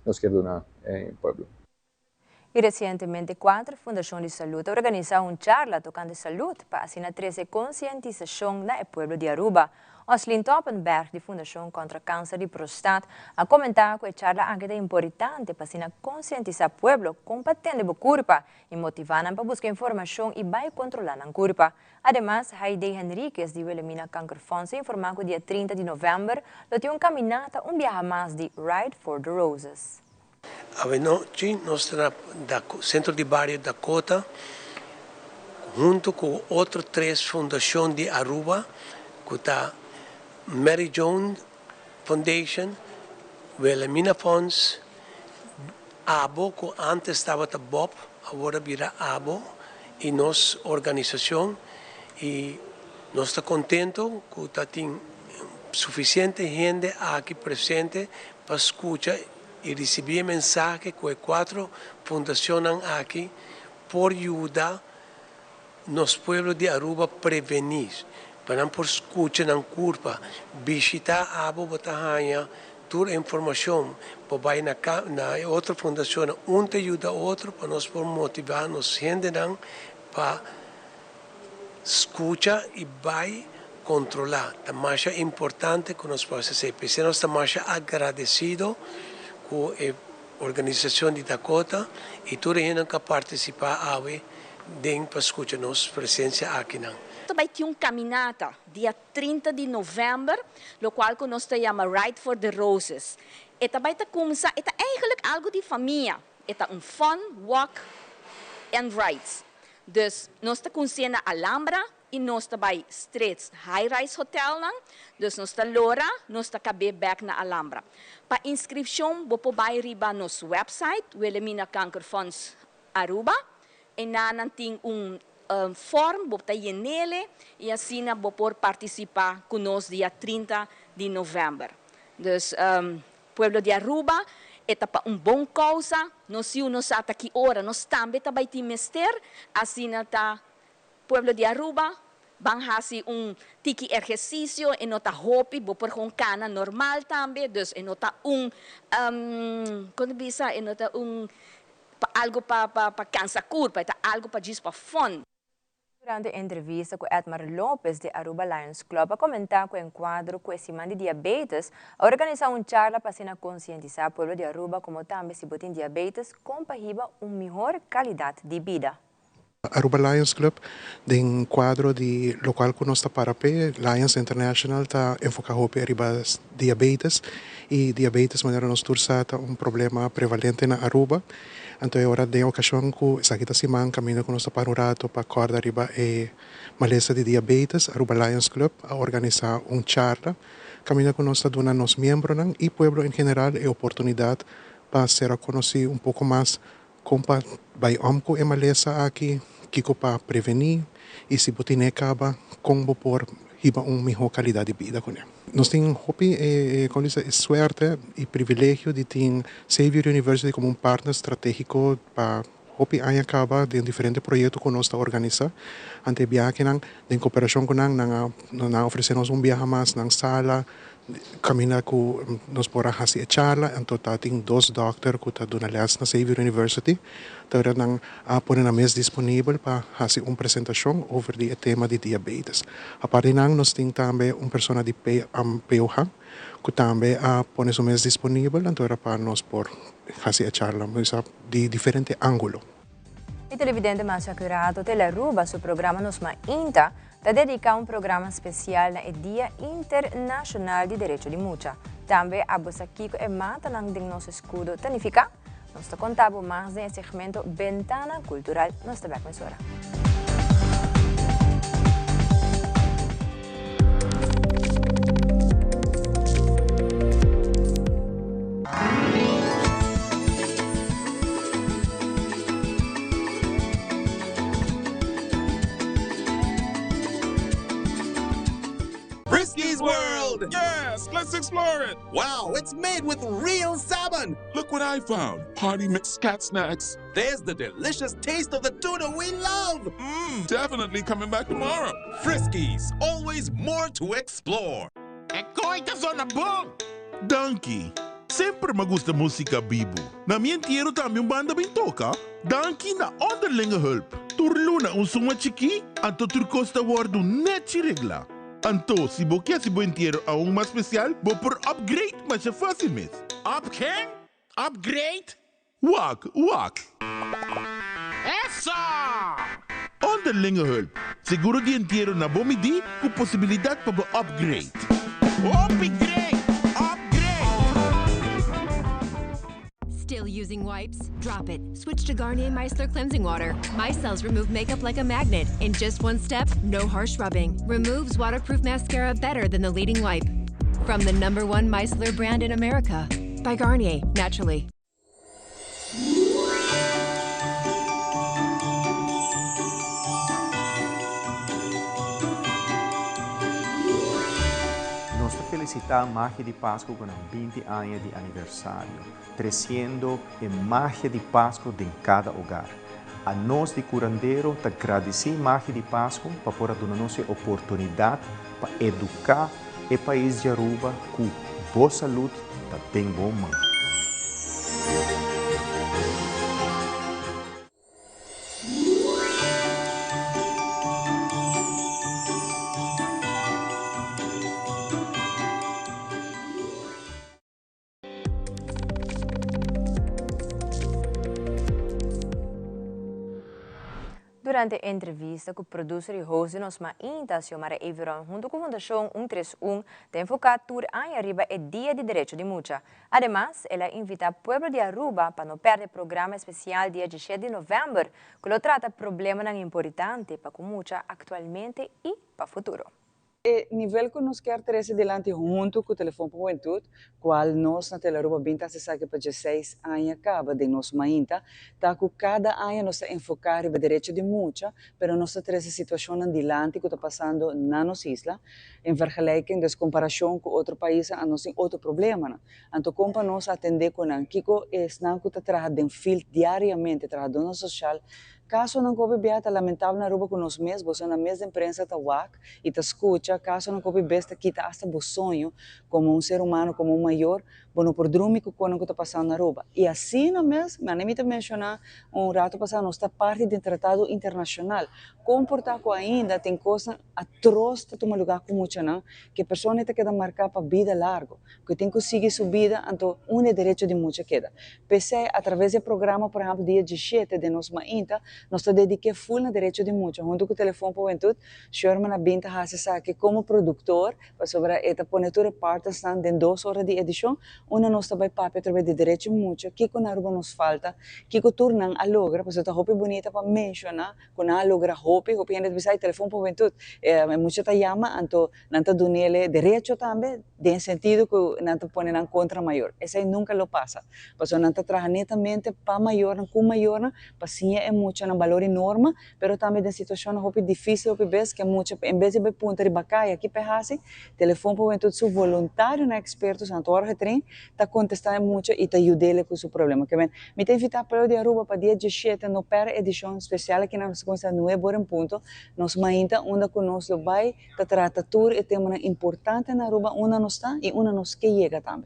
nos quiere dar el pueblo. Y recientemente, 4 Fundaciones de Salud organizaron una charla tocando salud para así 13 concientización en el pueblo de Aruba. Oslin Toppenberg, de Fundación contra Cáncer de Prostate, ha comentado que la charla es importante para así concientizar al pueblo combatendo la culpa y motivar para buscar información y para controlar la culpa. Además, Heidi Henriquez, de Wilhelmina Cankerfonds, informó que el día 30 de noviembre lo tiene una caminata, un viaje más de Ride for the Roses. Oggi nostra centro di Barrio Dakota, junto con otras 3 fundaciones de Aruba, que está Mary Jones Foundation, Wilhelmina Funds, ABO, que antes estaba Bob, ahora virá ABO, y nuestra organización, y nos está contento que está suficiente gente aquí presente para escuchar y recibir mensajes que 4 fundaciones aquí por ayudar los pueblos de Aruba a prevenir, para por escuchar la culpa, visitar Abo Batahaya, toda información, para ir a otra fundación, te ayuda a otro, para nos motivar, nos gente para escucha y va a controlar. La marcha importante que nos puede hacer. Presidente, esta marcha agradecido con la organización de Dakota y todo el mundo que participa para escucharnos presencia aquí. Vai ter caminata dia 30 de novembro, lo qual nós chama Ride for the Roses. Eta vai começar, eta eigenlijk algo de família. Eta fun walk and rides. Dus nós conhecemos na Alhambra e nós vai Straits High-Rise Hotel lang. Dus nós Lora, nós cabe back na Alhambra. Para inscrição, você vai riba nos website, Wilhelmina Kankerfonds Aruba, e na nanting form, você yenele e assim você pode participar conosco dia 30 de novembro. Dus Pueblo de Aruba é para bom causa, nós estamos aqui ora, nós também vai ter mester, assim na Pueblo de Aruba, vamos fazer tiki exercício e nota hopi, vou por cana normal também, dus e nota como bisa, e nota algo para cansa curva, algo para diz para fun. Durante a entrevista com Edmar Lopes de Aruba Lions Club, a comentar com o enquadro com esse de diabetes, a organizar charla para conscientizar o povo de Aruba como também se botem diabetes, compagiba melhor qualidade de vida. Aruba Lions Club, em quadro de local que nós está para pé, Lions International está enfocado para diabetes e diabetes maneira nós tursa problema prevalente na Aruba. Então, agora, de ocasião que essa aqui semana caminho com nosso panorama para acordar riba maleza de diabetes, Aruba Lions Club a organizar charla, caminho com nossa dona nos membros e pueblo em geral é oportunidade para ser conhecido pouco mais como vai com a maleza aqui, que para prevenir e se botar acaba como por riba melhor qualidade de vida com ele. Nós temos com essa sorte e privilégio de ter Xavier University como partner estratégico para acaba de diferentes projetos que nós estamos organizando. Ante viagem, em cooperação com nós oferecemos viagem mais na sala, caminhar com nós para fazer charla, então tem 2 doutores que estão na Xavier University. Então, nós põe na mesa disponível para fazer uma apresentação sobre o tema de diabetes. A parte disso, nós temos também uma pessoa de POH, que também põe na mesa disponível, então para nós fazer a charla de diferentes ângulos. O televidente mais acurado de Aruba, seu programa Nos Inta, está dedicado a programa especial no Dia Internacional de Direito de Multa. Também a bolsa Kiko e mata ng nosso escudo tanifica. Nós contamos mais em segmento Ventana Cultural. Nós estamos com isso. Frisky's World! Yes, let's explore it! Wow, it's made with real salmon! Look what I found! Party mixed cat snacks. There's the delicious taste of the tuna we love! Definitely coming back tomorrow. Frisky's, always more to explore. E coitas on the boom! Donkey, sempre me gusta música bibo. Na minha entierro também banda bem toca. Donkey na onderlinge hulp. Turluna un suma chiki, anto turcosta wardu net regla. Anto, si bo quer se bo inteiro a mais especial, bo por upgrade, mas é fácil mesmo. Up quem? Upgrade? Wak. Essa! Onderlinge hulp. Seguro de inteiro na bomidi, com possibilidade para bo upgrade. Still using wipes? Drop it. Switch to Garnier Micellar Cleansing Water. Micelles remove makeup like a magnet. In just one step, no harsh rubbing. Removes waterproof mascara better than the leading wipe. From the #1 micellar brand in America. By Garnier, naturally. Nós felicitamos a Magia de Páscoa com 20 anos de aniversário, crescendo em Magia de Páscoa em cada hogar. A nós de curandeiro, te agradecer a Magia de Páscoa para poder dar-nos a oportunidade para educar o país de Aruba com boa saúde e bem bom mão. Durante a entrevista com o produtor e host de Nosma Inta, Xiomara Everon, junto com a Fundação 131, tem focado tour em arriba é Dia de Direito de Mucha. Además, ela invita o povo de Aruba para não perder o programa especial dia 17 de novembro, que trata problemas importantes para a Mucha atualmente e para o futuro. O nível que nós queremos trazer adiante junto com o telefone juventude, qual nós na Telearuba Binta se sabe para 16 anos acaba de nós mainta, tá com cada ano nós enfocar o direito de mucha, pero nós trazemos situação adiante que está passando na nossa isla, em vergelijking, des comparação com outro país, a nós tem outro problema. Então, como nós atender com o Kiko, é não que está trabalhando fil diariamente, trabalhando social. Caso não coube beata lamentável na Aruba com nós mesmos, você na mesma imprensa tá wak e tá escuta, caso não coube besta que tá hasta bo sonho como ser humano, como maior, bueno por drúmico quando que tá passando na Aruba. E assim na mesma, mas nem me mencionar rato passado nós está parte de tratado internacional. Comportar com ainda tem coisa atroz tá tomar lugar com muita não, que a pessoa não tá queda marcar para vida largo, que tem que seguir sua vida, então direito de muita queda. Pensei através do programa, por exemplo, dia 17 de nós mainta, nós dediquamos full no direito de mucha, junto com o telefone para a juventude, Xiomara Binta Hasa que como produtor, sobre esta ponetura parte estão em 2 horas de edição, uma nós também papo através de direito de mucha, que com a Aruba nos falta, que turnan a logra, porque está roupa bonita para mencionar, com a logra roupa ainda bisa telefone para a juventude, mucha ta chama, então não tá dando direito também, de sentido que não tá pondo na contra maior, essa nunca lo passa, porque não tá trabalhando netamente para maior, com maior, paciência é mucha um valor enorme, pero também de situação hopi difícil, hopi vez que muita, em vez de punta de bacai aqui perhasi, telefone para o seu voluntário, na experto, santo hora trem, tá contestando muito e tá ajudando com o seu problema. Que bem, me tem invitado para o de Aruba para dia 17 no per edição especial aqui na nossa conversa não é bom ponto, nós mainta onde conosco vai, tá trata tour e tema importante na Aruba, onde nós está e onde nós que chega também.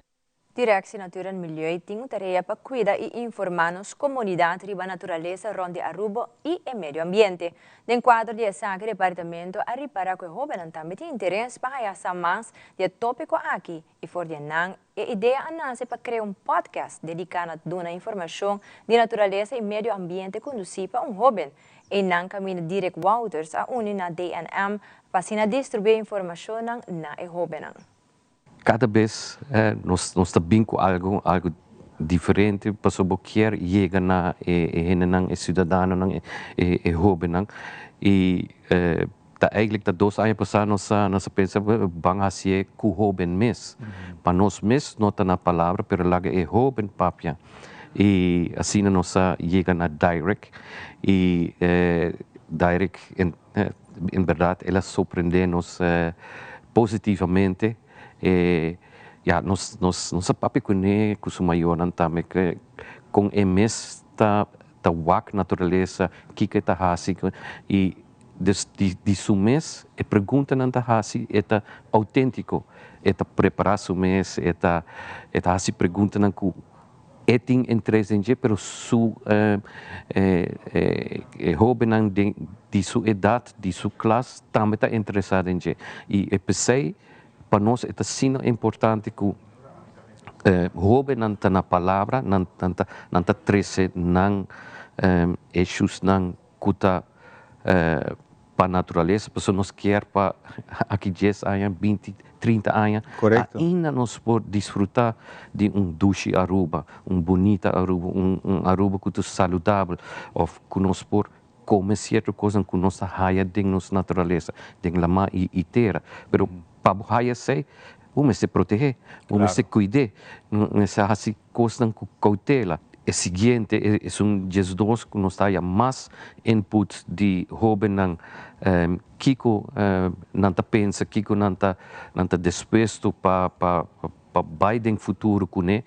Direção Natura e Meio tem tarefa para cuidar e informar as comunidades sobre a natureza ronde Aruba e o meio ambiente. De quadro de esse departamento, a reparar que o jovem também tem interesse para conhecer mais de tópico aqui e for de a ideia nasce para criar podcast dedicado a dar informação de natureza e meio ambiente conduzido para jovem. E não caminha Direct Wouters a unir na DNM para distribuir informação na jovem. Cada vez nós também com algo diferente para sobre quer chega na cidadão e jovem e tá eigenlijk dat 2 anos passados nós pensa bang hasie com jovem mes para nós mes nota na palavra pero laga é jovem papia e assim nós chega na direct e direct em verdade ela surpreende-nos positivamente. Nós sabemos que o maior também que com emes ta wak natureza que está assim e de su mês a pergunta não está assim é autêntico é preparar su mês é assim pergunta não que é tem interesse em je pero su jovem de sua idade de sua classe também está interessado em je e pensei para nós é assim importante que o jovem não está na palavra, não está trece, não issues não cuta para a natureza, porque nós quer para aqui 10 anos, 20, 30 anos, ainda nós podemos desfrutar de duche Aruba, bonita Aruba, Aruba que é saudável, ou que nós podemos comer certa coisa que nós raia de nossa natureza, de lama e terra, pero para a sei, vamos se proteger, vamos se cuidar, vamos se fazer coisas com cautela. O seguinte é Jesus que nos dá mais input de jovem Kiko não pensa, Kiko não está disposto para Biden futuro com ele,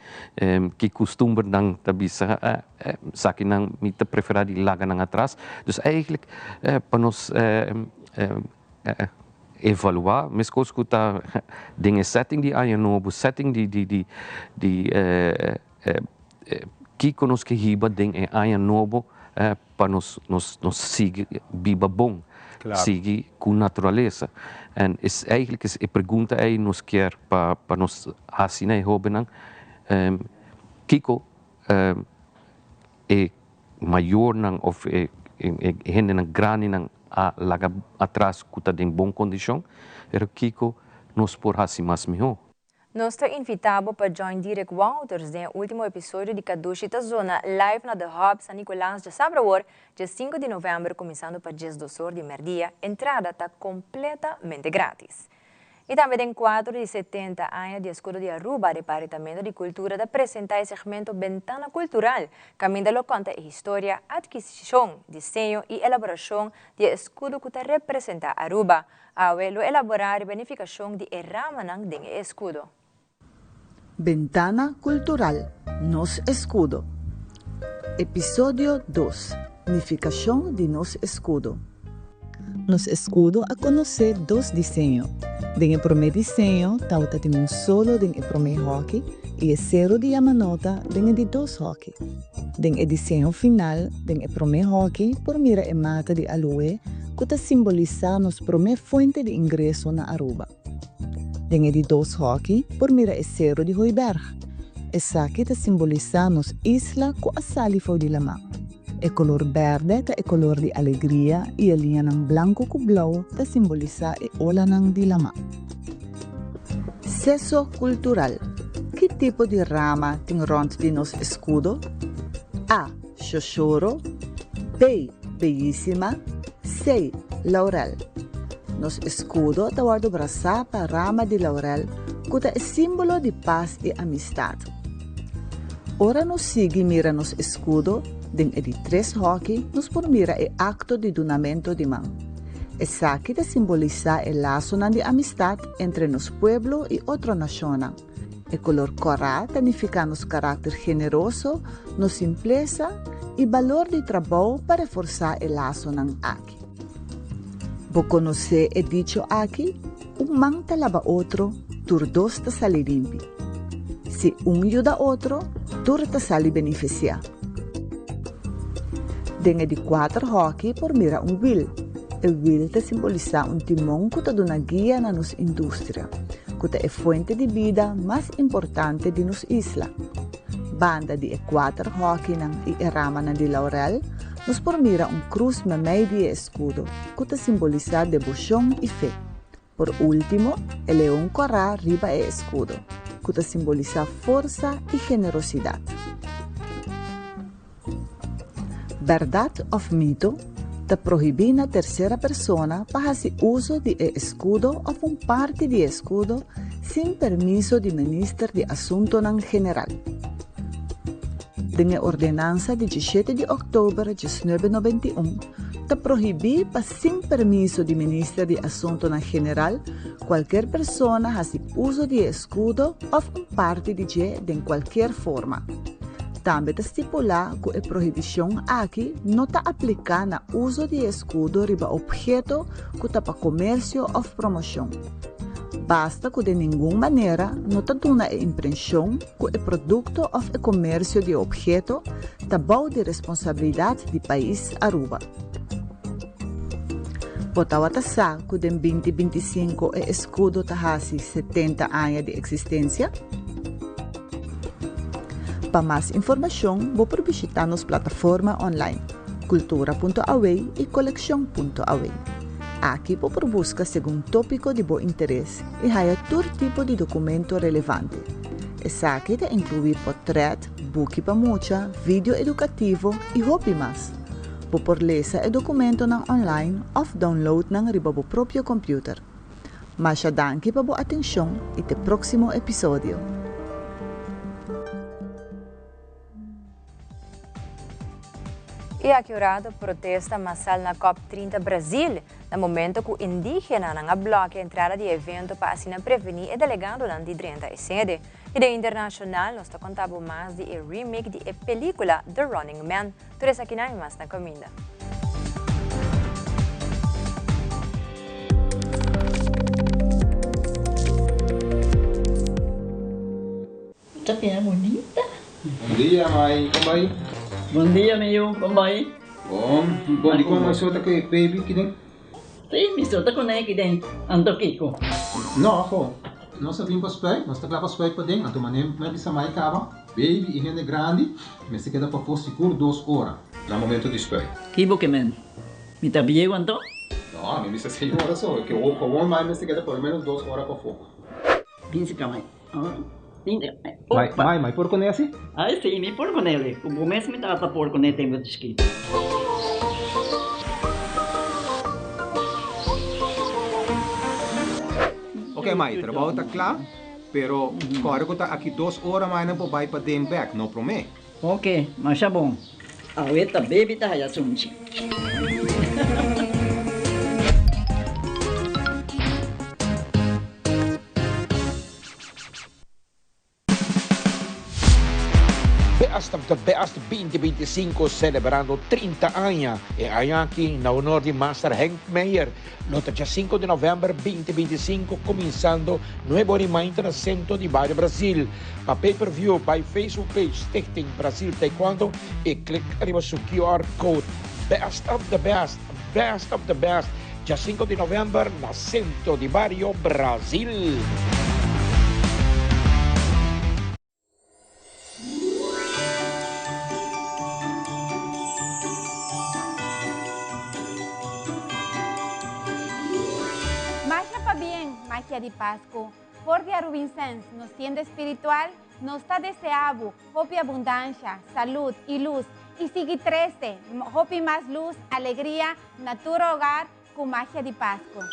que costuma não tabisa, sabe não me prefere de lá não atrás, dus eigenlijk para nós evaluar, mas coisas que está em setting de ano novo, setting de que conosco riba em ano novo para nós seguir viva bom, seguir com natureza. E eigenlijk a pergunta é nos quer para nós assim é jovem, Kiko é maior não ou gente na grande nang laga atrás kuta em boa condição, era Kiko nos por assim mais melhor. Nós estamos invitados para join Direk Wouters no último episódio de Kadushita Zona live na The Hub San Nicolás de Sabrawar, dia 5 de novembro, começando para 10 horas de merdia. Entrada está completamente grátis. E também tem 4 de 70 anos de escudo de Aruba, Departamento de Cultura, de apresentar o segmento Ventana Cultural, caminho lo conta a história, adquisição, desenho e elaboração de escudo que representa Aruba, ao elaborar e beneficiação de Ramanan de escudo. Ventana Cultural, Nos Escudo. Episódio 2. Unificação de Nos Escudo. Nos Escudo a conhecer 2 desenhos. Den o primeiro desenho, tauta tem solo den o primeiro hockey e o zero de Yamanota den de 2 hockey. Den o desenho final, den o primeiro hockey, por mira e mata de aloe, que simboliza nos primeira fonte de ingresso na Aruba. Den o de 2 hockey, por mira e zero de Hooiberg. Essa que simboliza nos isla com a salifo de lama. O color verde é o color de alegria e a linha ng blanco com blau te simboliza o ola ng dilama. Seso cultural. Que tipo de rama tem rond de nos escudo? A. Xoxoro. B. Bellíssima. C. Laurel. Nos escudo tawado braça para rama de laurel, que é símbolo de paz e amistad. Ora nos sigue mira nos escudo, den de 3 hockey, nos por mira e acto de donamento de mão. Essa que simboliza el lazo de amistad entre nos pueblo e outra nación. El color coral significa nos carácter generoso, nos simpleza e valor de trabalho para reforçar el lazo ng aqui. Vou conhecer e dicho aqui, man te lava outro, tur 2 te sali limpi. Se ajuda outro, tur te sali beneficiar. Den de 4 hockey por mira wheel. O wheel te simboliza timão que te dona guia na nos indústria, que é a fonte de vida mais importante de nos isla. Banda de 4 hockey e rama de laurel, nos por mira cruz me meio de escudo, que te simboliza devoção e fé. Por último, o leão corá riba e escudo, que te simboliza força e generosidade. Verdade ou mito, te proíbe na terceira pessoa para fazer uso de escudo ou parte de escudo sem permiso do Ministro de Assuntos General. De ordenança de 17 de outubro de 1991, te proíbe para sem permiso do Ministro de Assuntos General qualquer pessoa fazer uso de escudo ou parte de de qualquer forma. Também estipula que a proibição aqui não está aplicada no uso de escudo riba objeto que está para comércio ou promoção. Basta que de nenhuma maneira não está dando a impressão que o produto ou o comércio de objeto está bom de responsabilidade do país Aruba. Botawa tasa que de 2025 o escudo está 70 anos de existência. Para mais informação, vou visitar nossa plataforma online cultura.away e coleção.away. Aqui vou buscar segundo tópico de bom interesse e há todo tipo de documento relevante. Essa aqui inclui portrait, book para mucha, vídeo educativo e hobby mais. Vou por ler o documento online ou download ng riba bo próprio computer. Mas danke para boa atenção e até o próximo episódio. E aqui orado protesta massal na COP30 Brasil, no momento que o indígena não bloqueia a entrada de evento para assim prevenir e delegando de 30 e sede. E da internacional, nós está contando mais de remake de película The Running Man. Tudo isso aqui não é mais na comida. Tapinha bonita. Bom dia, mãe. Como vai? Bom dia, meu. Como vai? Bom. Bom, di ko may sota kay baby kideng? Sim, me solta com ele kideng. Ando Kiko. No, ako. No sa vim paspay. Nós tá clapa paspay pa ding. Ato manem, may bisa mai kaba. Baby, higiene grande, me se queda para seguro 2 horas. Na momento de espera. Kibo que men. Mi tabiego ando? No, a mí me dice 6 horas só, que o comum mais me se queda por menos 2 horas para fogo. Pinse kamay. Mai, por con esse? Ah, sim, me por com ele. O começo me tava por com ele tem muito escrito. Ok, Mai, trabalho tá claro, pero agora que tá aqui 2 horas mais não vai para dem back, não promete. Ok, mas tá bom. A ueta baby tá já sunchi. Best of the Best 2025 celebrando 30 anos e aqui na honor de Master Hank Meyer no dia 5 de novembro 2025 começando novo reminder no centro de Barrio Brasil para pay-per-view by Facebook page Stichting Brasil Taekwondo e clique arriba su QR code Best of the Best dia 5 de novembro no centro de Barrio Brasil. Magia de Pascua, porque a Rubinsens nos tiende espiritual, nos está deseado, hope abundancia, salud y luz. Y sigue 13, hope más luz, alegría, natura hogar con Magia de Pascua.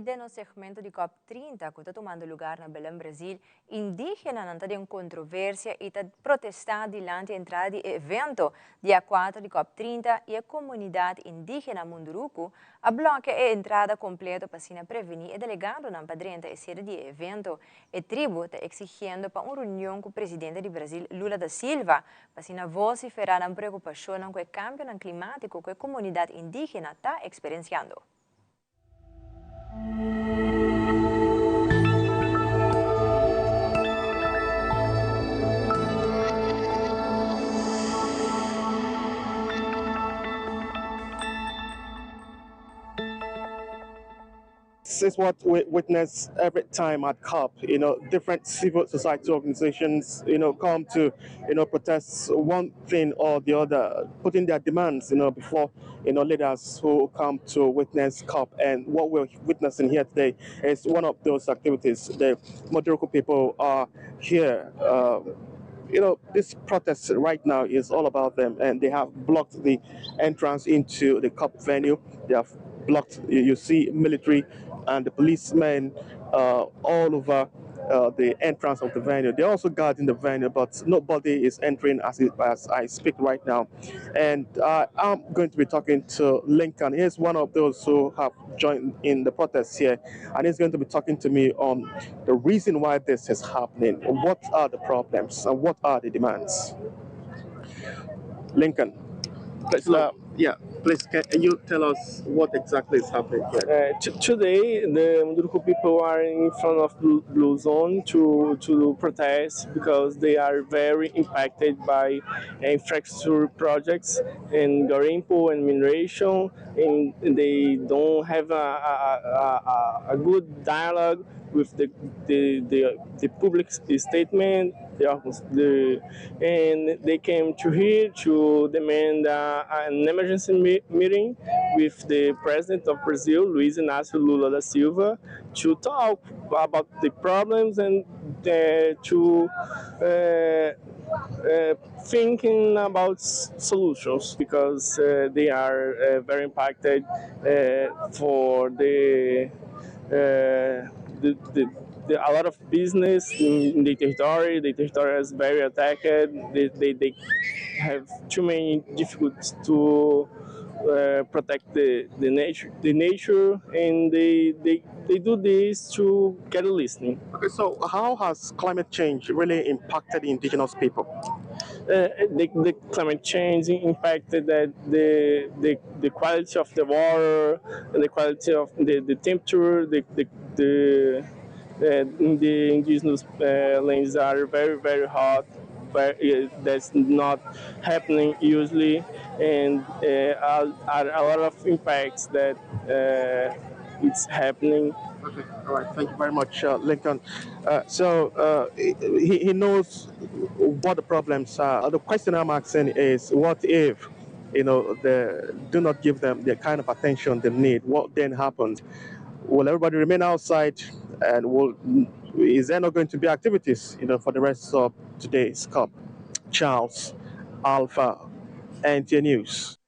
E no segmento de COP30, que está tomando lugar na Belém, Brasil, indígena não está de controvérsia e está protestando diante da entrada de evento dia 4 de COP30 e a comunidade indígena Munduruku a bloqueia a entrada completa para se prevenir e delegado na padrinha e sede de evento. E tribo está exigindo para uma reunião com o presidente do Brasil, Lula da Silva, para se vociferar a preocupação com o cambio climático que a comunidade indígena está experienciando. This is what we witness every time at COP. Different civil society organizations, come to, protest one thing or the other, putting their demands, before, leaders who come to witness COP. And what we're witnessing here today is one of those activities. The Munduruku people are here. This protest right now is all about them, and they have blocked the entrance into the COP venue. They have blocked, you see military and the policemen all over the entrance of the venue. They're also guarding the venue, but nobody is entering as I speak right now. And I'm going to be talking to Lincoln. He's one of those who have joined in the protests here, and he's going to be talking to me on the reason why this is happening. What are the problems and what are the demands? Lincoln, please, please can you tell us what exactly is happening here? Today, the Munduruku people are in front of Blue Zone to protest because they are very impacted by infrastructure projects in garimpo and mineration, and they don't have a good dialogue with the public statement. And they came to here to demand an emergency meeting with the President of Brazil, Luiz Inácio Lula da Silva, to talk about the problems and to thinking about solutions, because they are very impacted for a lot of business in the territory. The territory is very attacked. They have too many difficulties to protect the nature, and they do this to get listening. Okay, so how has climate change really impacted indigenous people? the climate change impacted the quality of the water and the quality of the temperature. The indigenous lands are very hot, but that's not happening usually, and are a lot of impacts that it's happening. Okay, all right. Thank you very much, Lincoln. He knows what the problems are. The question I'm asking is, what if, do not give them the kind of attention they need? What then happens? Will everybody remain outside, and is there not going to be activities, for the rest of today's COP? Charles, Alpha, NTA News.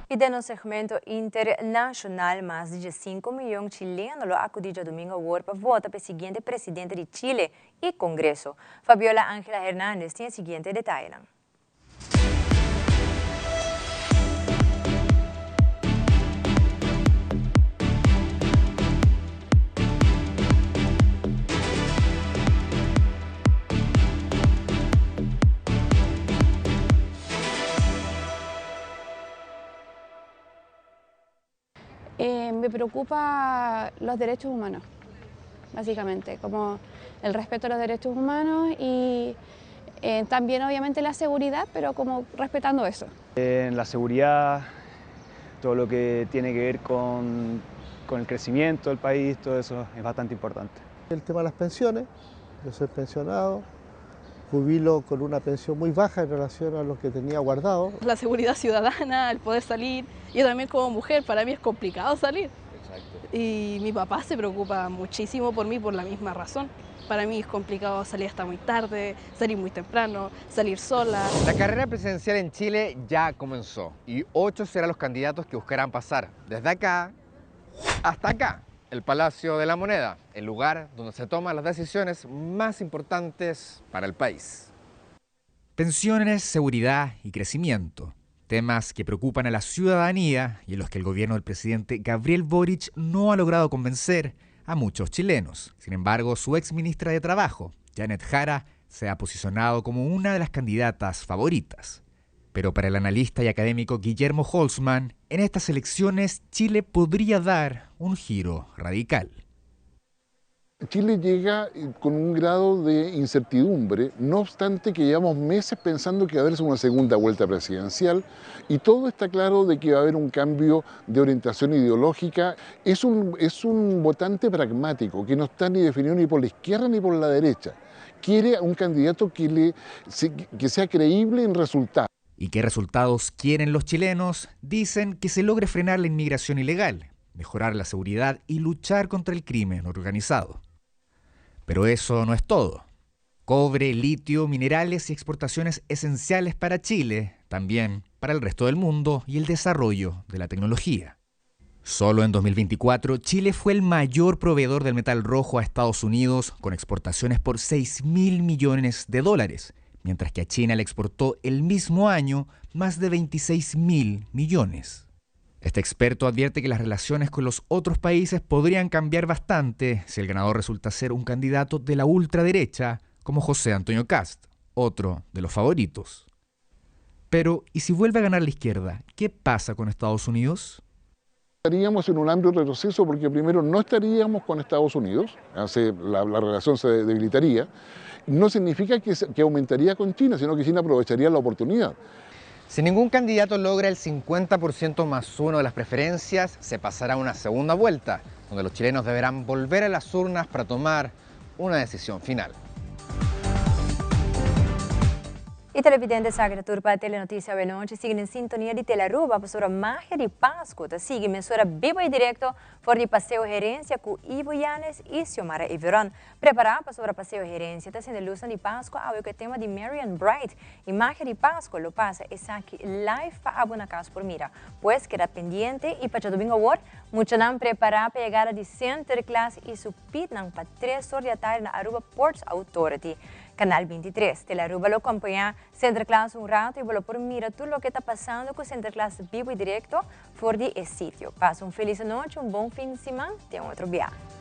E no segmento internacional, mais de 5 milhões de chilenos lo acudido domingo para votar para o seguinte presidente de Chile e Congresso. Fabiola Ángela Hernández tem o seguinte detalhe. Me preocupa los derechos humanos, básicamente, como el respeto a los derechos humanos y también obviamente la seguridad, pero como respetando eso. La seguridad, todo lo que tiene que ver con el crecimiento del país, todo eso es bastante importante. El tema de las pensiones, yo soy pensionado, jubilo con una pensión muy baja en relación a lo que tenía guardado. La seguridad ciudadana, el poder salir. Yo también como mujer, para mí es complicado salir. Exacto. Y mi papá se preocupa muchísimo por mí por la misma razón. Para mí es complicado salir hasta muy tarde, salir muy temprano, salir sola. La carrera presidencial en Chile ya comenzó y 8 serán los candidatos que buscarán pasar desde acá hasta acá. El Palacio de la Moneda, el lugar donde se toman las decisiones más importantes para el país. Pensiones, seguridad y crecimiento. Temas que preocupan a la ciudadanía y en los que el gobierno del presidente Gabriel Boric no ha logrado convencer a muchos chilenos. Sin embargo, su exministra de Trabajo, Janet Jara, se ha posicionado como una de las candidatas favoritas. Pero para el analista y académico Guillermo Holzman, en estas elecciones Chile podría dar un giro radical. Chile llega con un grado de incertidumbre, no obstante que llevamos meses pensando que va a haber una segunda vuelta presidencial y todo está claro de que va a haber un cambio de orientación ideológica. Es un votante pragmático que no está ni definido ni por la izquierda ni por la derecha. Quiere a un candidato que sea creíble en resultados. ¿Y qué resultados quieren los chilenos? Dicen que se logre frenar la inmigración ilegal, mejorar la seguridad y luchar contra el crimen organizado. Pero eso no es todo. Cobre, litio, minerales y exportaciones esenciales para Chile, también para el resto del mundo y el desarrollo de la tecnología. Solo en 2024, Chile fue el mayor proveedor del metal rojo a Estados Unidos, con exportaciones por $6.000 millones, mientras que a China le exportó el mismo año más de 26.000 millones. Este experto advierte que las relaciones con los otros países podrían cambiar bastante si el ganador resulta ser un candidato de la ultraderecha como José Antonio Kast, otro de los favoritos. Pero, ¿y si vuelve a ganar la izquierda? ¿Qué pasa con Estados Unidos? Estaríamos en un amplio retroceso porque primero no estaríamos con Estados Unidos, la relación se debilitaría. No significa que aumentaría con China, sino que China aprovecharía la oportunidad. Si ningún candidato logra el 50% más uno de las preferencias, se pasará a una segunda vuelta, donde los chilenos deberán volver a las urnas para tomar una decisión final. E televidentes Sagra Turpa Telenotícia Benoite siguen em sintonia de Telaruba, professora Magia de Páscoa, sigue emissora vivo e direto, for de Passeio Gerência com Ivo Yanes e Xiomara Everon. Preparar para Passeio Gerência, está sendo luz de Páscoa, ao que tema de Marian Bright. E Magia de Páscoa lo passa essa aqui live para abona casa por mira. Pues queda pendiente e para domingo agora, mucho não preparar para chegada de Center Class e subir para 3 horas da tarde na Aruba Ports Authority. Canal 23. Teleruba lo acompaña Sinterklaas un rato y vuelve por mira todo lo que está pasando con Sinterklaas vivo y directo fuera de ese sitio. Pasa un feliz noche, un buen fin de semana, de otro viaje.